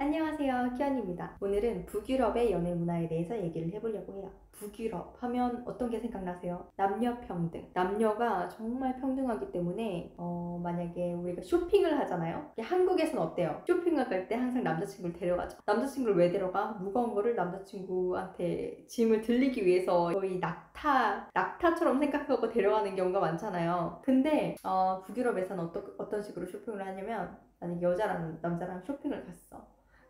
안녕하세요, 키안입니다. 오늘은 북유럽의 연애 문화에 대해서 얘기를 해보려고 해요. 북유럽 하면 어떤 게 생각나세요? 남녀 평등. 남녀가 정말 평등하기 때문에 만약에 우리가 쇼핑을 하잖아요. 한국에서는 어때요? 쇼핑을 갈 때 항상 남자친구를 데려가죠. 남자친구를 왜 데려가? 무거운 거를 남자친구한테 짐을 들리기 위해서 거의 낙타처럼 생각하고 데려가는 경우가 많잖아요. 근데 북유럽에서는 어떤 식으로 쇼핑을 하냐면, 만약에 여자랑 남자랑 쇼핑을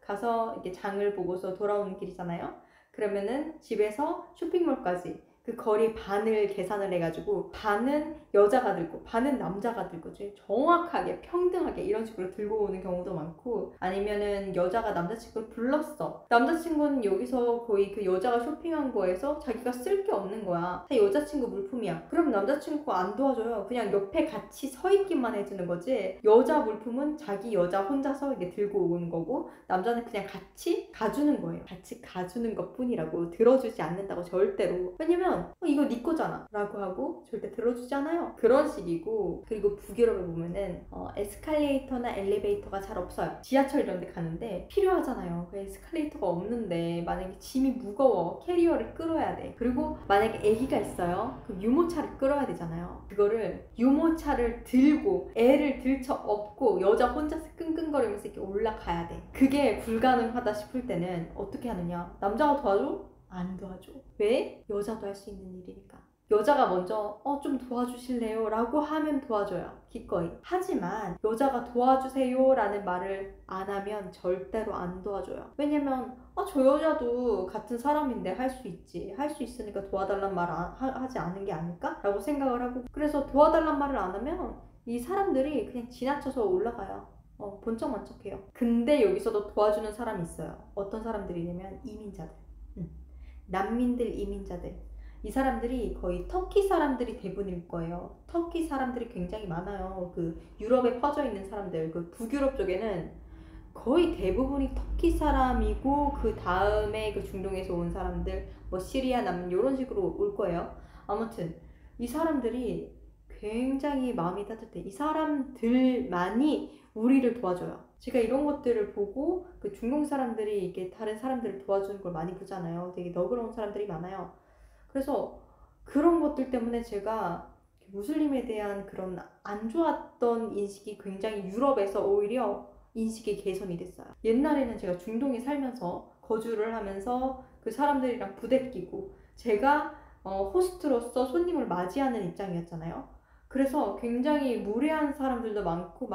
가서 이렇게 장을 보고서 돌아오는 길이잖아요. 그러면은 집에서 쇼핑몰까지 그 거리 반을 계산을 해가지고 반은 여자가 들고 반은 남자가 들고 정확하게 평등하게 이런 식으로 들고 오는 경우도 많고, 아니면은 여자가 남자친구를 불렀어. 남자친구는 여기서 거의 그 여자가 쇼핑한 거에서 자기가 쓸 게 없는 거야. 다 여자친구 물품이야. 그럼 남자친구가 안 도와줘요. 그냥 옆에 같이 서 있기만 해주는 거지. 여자 물품은 자기 여자 혼자서 이게 들고 오는 거고, 남자는 그냥 같이 가주는 거예요. 같이 가주는 것 뿐이라고. 들어주지 않는다고 절대로. 왜냐면 이거 네 거잖아 라고 하고 절대 들어주지 않아요. 그런 식이고, 그리고 북유럽에 보면은 에스컬레이터나 엘리베이터가 잘 없어요. 지하철 이런 데 가는데 필요하잖아요. 그 에스컬레이터가 없는데 만약에 짐이 무거워, 캐리어를 끌어야 돼. 그리고 만약에 아기가 있어요. 그럼 유모차를 끌어야 되잖아요. 그거를 유모차를 들고 애를 들쳐 업고 여자 혼자서 끙끙거리면서 이렇게 올라가야 돼. 그게 불가능하다 싶을 때는 어떻게 하느냐? 남자가 도와줘? 안 도와줘. 왜? 여자도 할 수 있는 일이니까. 여자가 먼저 좀 도와주실래요? 라고 하면 도와줘요. 기꺼이. 하지만 여자가 도와주세요 라는 말을 안 하면 절대로 안 도와줘요. 왜냐면 저 여자도 같은 사람인데 할 수 있지. 할 수 있으니까 도와달란 말 하지 않은 게 아닐까? 라고 생각을 하고, 그래서 도와달란 말을 안 하면 이 사람들이 그냥 지나쳐서 올라가요. 본척만척해요. 근데 여기서도 도와주는 사람이 있어요. 어떤 사람들이냐면 이민자들. 난민들, 이민자들. 이 사람들이 거의 터키 사람들이 대부분일 거예요. 터키 사람들이 굉장히 많아요. 그 유럽에 퍼져 있는 사람들, 그 북유럽 쪽에는 거의 대부분이 터키 사람이고, 그 다음에 그 중동에서 온 사람들, 뭐 시리아 난민 이런 식으로 올 거예요. 아무튼 이 사람들이 굉장히 마음이 따뜻해. 이 사람들만이 우리를 도와줘요. 제가 이런 것들을 보고 그 중동 사람들이 이게 다른 사람들을 도와주는 걸 많이 보잖아요. 되게 너그러운 사람들이 많아요. 그래서 그런 것들 때문에 제가 무슬림에 대한 그런 안 좋았던 인식이 굉장히 유럽에서 오히려 인식이 개선이 됐어요. 옛날에는 제가 중동에 살면서 거주를 하면서 그 사람들이랑 부대끼고 제가 호스트로서 손님을 맞이하는 입장이었잖아요. 그래서 굉장히 무례한 사람들도 많고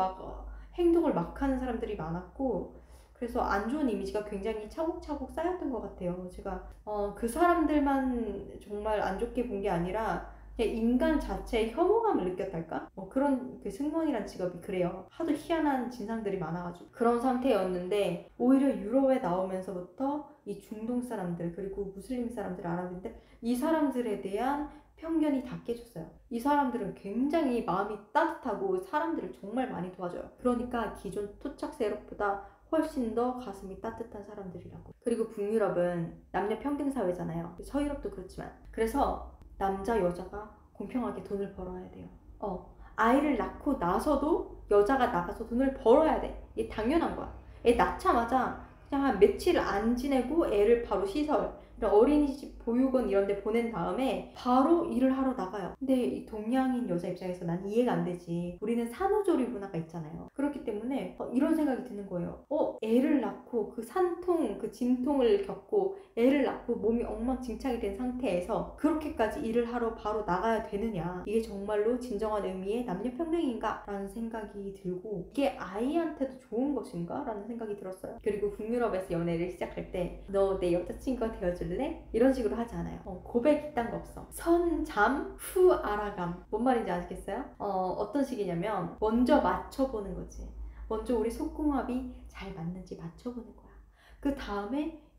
행동을 막 하는 사람들이 많았고, 그래서 안 좋은 이미지가 굉장히 차곡차곡 쌓였던 것 같아요. 제가 그 사람들만 정말 안 좋게 본 게 아니라 그냥 인간 자체의 혐오감을 느꼈달까? 그런 그 승무원이란 직업이 그래요. 하도 희한한 진상들이 많아가지고 그런 상태였는데, 오히려 유럽에 나오면서부터 이 중동 사람들, 그리고 무슬림 사람들, 아랍인들, 이 사람들에 대한 편견이 다 깨졌어요. 이 사람들은 굉장히 마음이 따뜻하고 사람들을 정말 많이 도와줘요. 그러니까 기존 토착 세력보다 훨씬 더 가슴이 따뜻한 사람들이라고. 그리고 북유럽은 남녀 평등 사회잖아요. 서유럽도 그렇지만. 그래서 남자 여자가 공평하게 돈을 벌어야 돼요. 아이를 낳고 나서도 여자가 나가서 돈을 벌어야 돼. 이게 당연한 거야. 애 낳자마자 그냥 한 며칠 안 지내고 애를 바로 시설, 어린이집, 보육원 이런 데 보낸 다음에 바로 일을 하러 나가요. 근데 이 동양인 여자 입장에서 난 이해가 안 되지. 우리는 산후조리 문화가 있잖아요. 그렇기 때문에 이런 생각이 드는 거예요. 애를 낳고 그 산통, 그 진통을 겪고 애를 낳고 몸이 엉망진창이 된 상태에서 그렇게까지 일을 하러 바로 나가야 되느냐. 이게 정말로 진정한 의미의 남녀평등인가? 라는 생각이 들고, 이게 아이한테도 좋은 것인가? 라는 생각이 들었어요. 그리고 북유럽에서 연애를 시작할 때 너 내 여자친구가 되어줄래? 이런 식으로 하지 않아요. 고백 이딴 거 없어. 선, 잠, 후, 알아감. 뭔 말인지 아시겠어요? 어떤 식이냐면 먼저 맞춰보는 거지. 먼저 우리 속궁합이 잘 맞는지 맞춰보는 거야. 그 다음에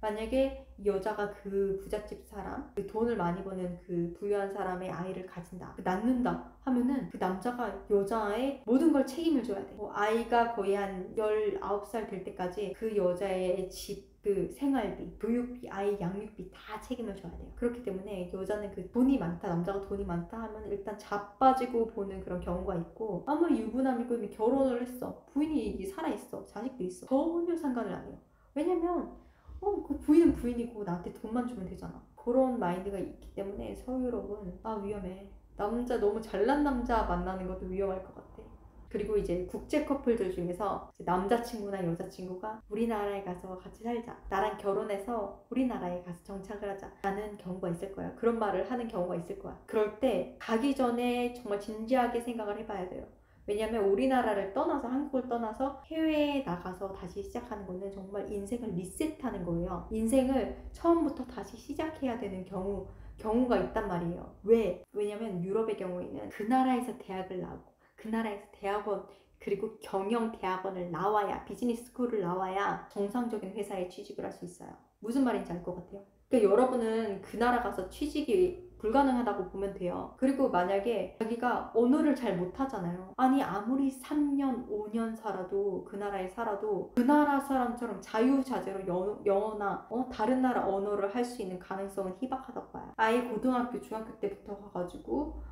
만약에 이 여자가 그 부잣집 사람, 그 돈을 많이 버는 그 부유한 사람의 아이를 가진다, 낳는다 하면은 그 남자가 여자의 모든 걸 책임을 져야 돼. 아이가 거의 한 19살 될 때까지 그 여자의 집, 그 생활비, 교육비, 아이 양육비 다 책임을 져야 돼요. 그렇기 때문에 여자는 그 돈이 많다, 남자가 돈이 많다 하면 일단 자빠지고 보는 그런 경우가 있고, 아무리 유부남이고 이미 결혼을 했어, 부인이 살아있어, 자식도 있어, 전혀 상관을 안 해요. 왜냐면 그 부인은 부인이고 나한테 돈만 주면 되잖아. 그런 마인드가 있기 때문에 서유럽은 위험해. 남자 너무 잘난 남자 만나는 것도 위험할 것 같아. 그리고 이제 국제 커플들 중에서 남자친구나 여자친구가 우리나라에 가서 같이 살자, 나랑 결혼해서 우리나라에 가서 정착을 하자 라는 경우가 있을 거야. 그런 말을 하는 경우가 있을 거야. 그럴 때 가기 전에 정말 진지하게 생각을 해봐야 돼요. 왜냐면 우리나라를 떠나서, 한국을 떠나서 해외에 나가서 다시 시작하는 거는 정말 인생을 리셋하는 거예요. 인생을 처음부터 다시 시작해야 되는 경우가 있단 말이에요. 왜냐면 유럽의 경우에는 그 나라에서 대학을 나오고 그 나라에서 대학원, 그리고 경영 대학원을 나와야, 비즈니스 스쿨을 나와야 정상적인 회사에 취직을 할 수 있어요. 무슨 말인지 알 것 같아요? 그러니까 여러분은 그 나라 가서 취직이 불가능하다고 보면 돼요. 그리고 만약에 자기가 언어를 잘 못하잖아요. 아니 아무리 3년, 5년 살아도, 그 나라에 살아도 그 나라 사람처럼 자유자재로 영어나 다른 나라 언어를 할 수 있는 가능성은 희박하다고 봐요. 아예 고등학교, 중학교 때부터 가가지고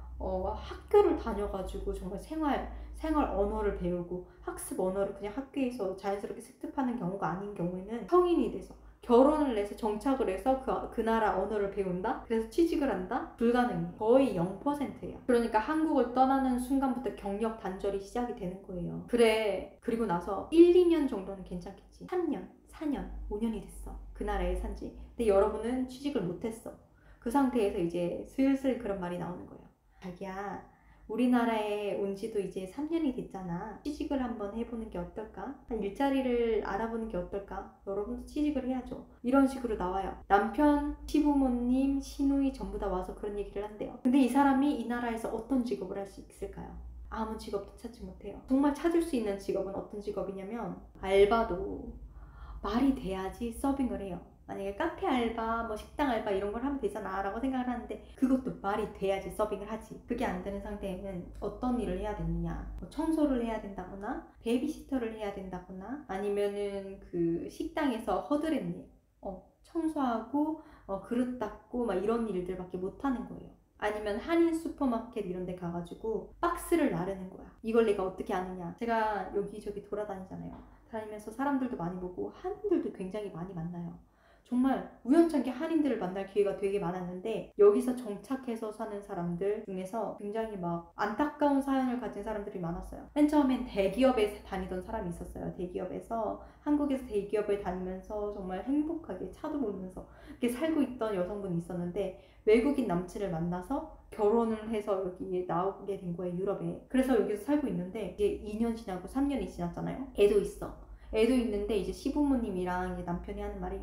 학교를 다녀가지고 정말 생활 언어를 배우고 학습 언어를 그냥 학교에서 자연스럽게 습득하는 경우가 아닌 경우에는 성인이 돼서 결혼을 해서 정착을 해서 그 나라 언어를 배운다? 그래서 취직을 한다? 불가능해. 거의 0%예요. 그러니까 한국을 떠나는 순간부터 경력 단절이 시작이 되는 거예요. 그래, 그리고 나서 1, 2년 정도는 괜찮겠지. 3년, 4년, 5년이 됐어. 그 나라에 산지. 근데 여러분은 취직을 못했어. 그 상태에서 이제 슬슬 그런 말이 나오는 거예요. 자기야, 우리나라에 온 지도 이제 3년이 됐잖아. 취직을 한번 해보는 게 어떨까? 한 일자리를 알아보는 게 어떨까? 여러분도 취직을 해야죠. 이런 식으로 나와요. 남편, 시부모님, 시누이 전부 다 와서 그런 얘기를 한대요. 근데 이 사람이 이 나라에서 어떤 직업을 할 수 있을까요? 아무 직업도 찾지 못해요. 정말 찾을 수 있는 직업은 어떤 직업이냐면 알바도 말이 돼야지 서빙을 해요. 만약에 카페 알바, 뭐 식당 알바 이런 걸 하면 되잖아 라고 생각을 하는데, 그것도 말이 돼야지 서빙을 하지. 그게 안 되는 상태에는 어떤 일을 해야 되느냐, 뭐 청소를 해야 된다거나 베이비시터를 해야 된다거나, 아니면은 그 식당에서 허드렛 일, 청소하고 그릇 닦고 막 이런 일들밖에 못 하는 거예요. 아니면 한인 슈퍼마켓 이런 데 가가지고 박스를 나르는 거야. 이걸 내가 어떻게 아느냐, 제가 여기저기 돌아다니잖아요. 다니면서 사람들도 많이 보고 한인들도 굉장히 많이 만나요. 정말 우연찮게 한인들을 만날 기회가 되게 많았는데, 여기서 정착해서 사는 사람들 중에서 굉장히 막 안타까운 사연을 가진 사람들이 많았어요. 맨 처음엔 대기업에 다니던 사람이 있었어요. 대기업에서, 한국에서 대기업을 다니면서 정말 행복하게 차도 몰면서 이렇게 살고 있던 여성분이 있었는데, 외국인 남친을 만나서 결혼을 해서 여기에 나오게 된 거예요, 유럽에. 그래서 여기서 살고 있는데 이제 2년 지나고 3년이 지났잖아요. 애도 있어. 애도 있는데 이제 시부모님이랑 이제 남편이 하는 말이,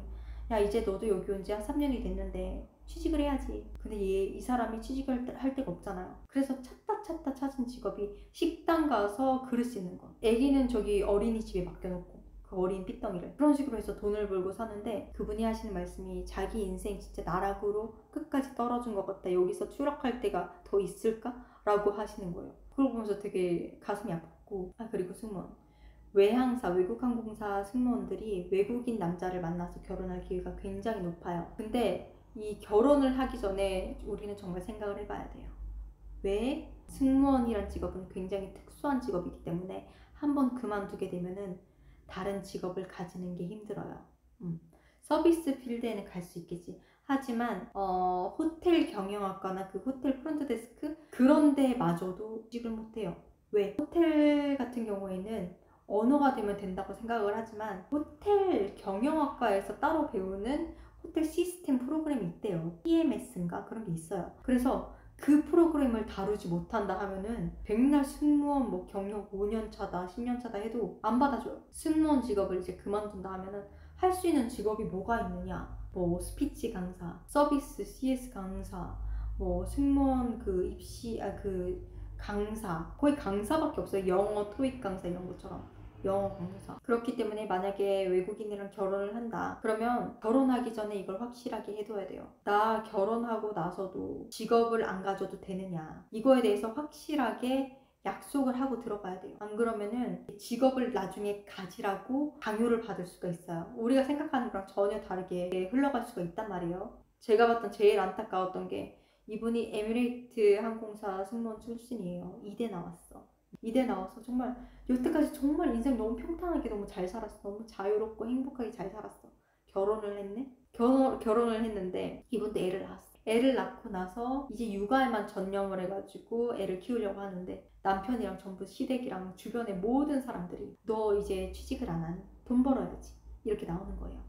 야 이제 너도 여기 온 지 한 3년이 됐는데 취직을 해야지. 근데 이 사람이 취직을 할 데가 없잖아요. 그래서 찾다 찾은 직업이 식당 가서 그릇 씻는 거. 애기는 저기 어린이집에 맡겨놓고 그 어린 삐덩이를, 그런 식으로 해서 돈을 벌고 사는데, 그분이 하시는 말씀이 자기 인생 진짜 나락으로 끝까지 떨어진 것 같다, 여기서 추락할 때가 더 있을까? 라고 하시는 거예요. 그걸 보면서 되게 가슴이 아팠고, 그리고 승무원, 외항사, 외국항공사 승무원들이 외국인 남자를 만나서 결혼할 기회가 굉장히 높아요. 근데 이 결혼을 하기 전에 우리는 정말 생각을 해봐야 돼요. 왜? 승무원이란 직업은 굉장히 특수한 직업이기 때문에 한번 그만두게 되면은 다른 직업을 가지는 게 힘들어요. 서비스 필드에는 갈 수 있겠지. 하지만 호텔 경영학과나 그 호텔 프론트데스크 그런 데마저도 취직을 못해요. 왜? 호텔 같은 경우에는 언어가 되면 된다고 생각을 하지만, 호텔 경영학과에서 따로 배우는 호텔 시스템 프로그램이 있대요. PMS인가? 그런 게 있어요. 그래서 그 프로그램을 다루지 못한다 하면은 백날 승무원 뭐 경력 5년 차다 10년 차다 해도 안 받아줘요. 승무원 직업을 이제 그만둔다 하면은 할 수 있는 직업이 뭐가 있느냐, 뭐 스피치 강사, 서비스 CS 강사, 뭐 승무원 그 입시 그 강사, 거의 강사밖에 없어요. 영어 토익 강사 이런 것처럼. 영어 강사. 그렇기 때문에 만약에 외국인이랑 결혼을 한다. 그러면 결혼하기 전에 이걸 확실하게 해둬야 돼요. 나 결혼하고 나서도 직업을 안 가져도 되느냐. 이거에 대해서 확실하게 약속을 하고 들어가야 돼요. 안 그러면은 직업을 나중에 가지라고 강요를 받을 수가 있어요. 우리가 생각하는 거랑 전혀 다르게 흘러갈 수가 있단 말이에요. 제가 봤던 제일 안타까웠던 게 이분이 에미레이트 항공사 승무원 출신이에요. 이대 나왔어. 이대 나와서 정말 여태까지 정말 인생 너무 평탄하게 너무 잘 살았어. 너무 자유롭고 행복하게 잘 살았어. 결혼을 했네? 결혼을 했는데 이분도 애를 낳았어. 애를 낳고 나서 이제 육아에만 전념을 해가지고 애를 키우려고 하는데 남편이랑 전부 시댁이랑 주변의 모든 사람들이 너 이제 취직을 안 하니? 돈 벌어야지. 이렇게 나오는 거예요.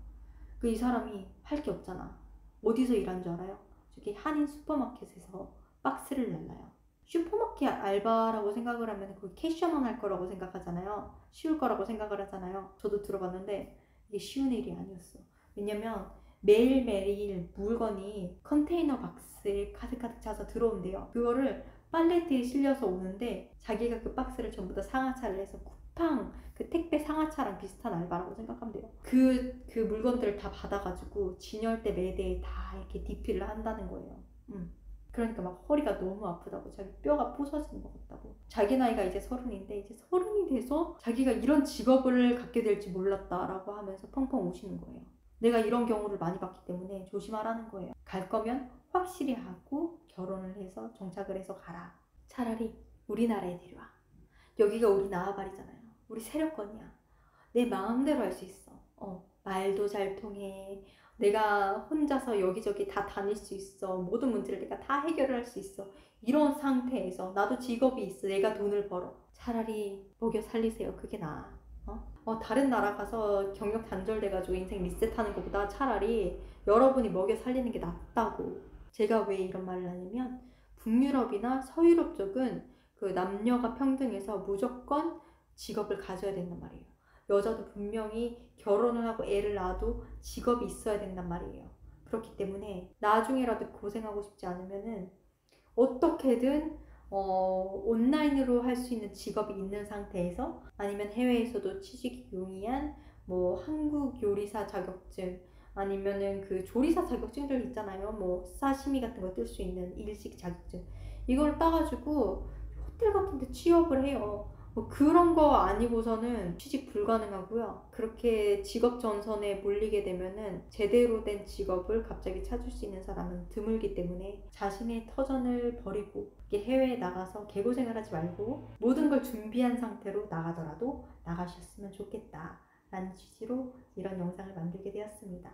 그 이 사람이 할 게 없잖아. 어디서 일한 줄 알아요? 저기 한인 슈퍼마켓에서 박스를 날라요. 슈퍼마켓 알바라고 생각을 하면 그 캐셔만 할 거라고 생각하잖아요. 쉬울 거라고 생각을 하잖아요. 저도 들어봤는데 이게 쉬운 일이 아니었어. 왜냐면 매일매일 물건이 컨테이너 박스에 가득가득 차서 들어온대요. 그거를 팔레트에 실려서 오는데 자기가 그 박스를 전부 다 상하차를 해서 쿠팡 그 택배 상하차랑 비슷한 알바라고 생각하면 돼요. 그 물건들을 다 받아가지고 진열대 매대에 다 이렇게 디필을 한다는 거예요. 그러니까 막 허리가 너무 아프다고, 자기 뼈가 부서지는 것 같다고. 자기 나이가 이제 30인데 이제 30이 돼서 자기가 이런 직업을 갖게 될지 몰랐다라고 하면서 펑펑 우시는 거예요. 내가 이런 경우를 많이 봤기 때문에 조심하라는 거예요. 갈 거면 확실히 하고 결혼을 해서 정착을 해서 가라. 차라리 우리나라에 데려와. 여기가 우리 나와바리잖아요. 우리 세력권이야. 내 마음대로 할 수 있어. 말도 잘 통해. 내가 혼자서 여기저기 다 다닐 수 있어. 모든 문제를 내가 다 해결을 할 수 있어. 이런 상태에서 나도 직업이 있어. 내가 돈을 벌어. 차라리 먹여 살리세요. 그게 나아. 다른 나라 가서 경력 단절돼가지고 인생 리셋하는 것보다 차라리 여러분이 먹여 살리는 게 낫다고. 제가 왜 이런 말을 하냐면 북유럽이나 서유럽 쪽은 그 남녀가 평등해서 무조건 직업을 가져야 된단 말이에요. 여자도 분명히 결혼을 하고 애를 낳아도 직업이 있어야 된단 말이에요. 그렇기 때문에 나중에라도 고생하고 싶지 않으면은 어떻게든 온라인으로 할 수 있는 직업이 있는 상태에서 아니면 해외에서도 취직이 용이한 뭐 한국 요리사 자격증 아니면은 그 조리사 자격증들 있잖아요. 뭐 사시미 같은 거 뜰 수 있는 일식 자격증 이걸 따가지고 호텔 같은 데 취업을 해요. 뭐 그런 거 아니고서는 취직 불가능하고요. 그렇게 직업 전선에 몰리게 되면은 제대로 된 직업을 갑자기 찾을 수 있는 사람은 드물기 때문에 자신의 터전을 버리고 해외에 나가서 개고생을 하지 말고 모든 걸 준비한 상태로 나가더라도 나가셨으면 좋겠다 라는 취지로 이런 영상을 만들게 되었습니다.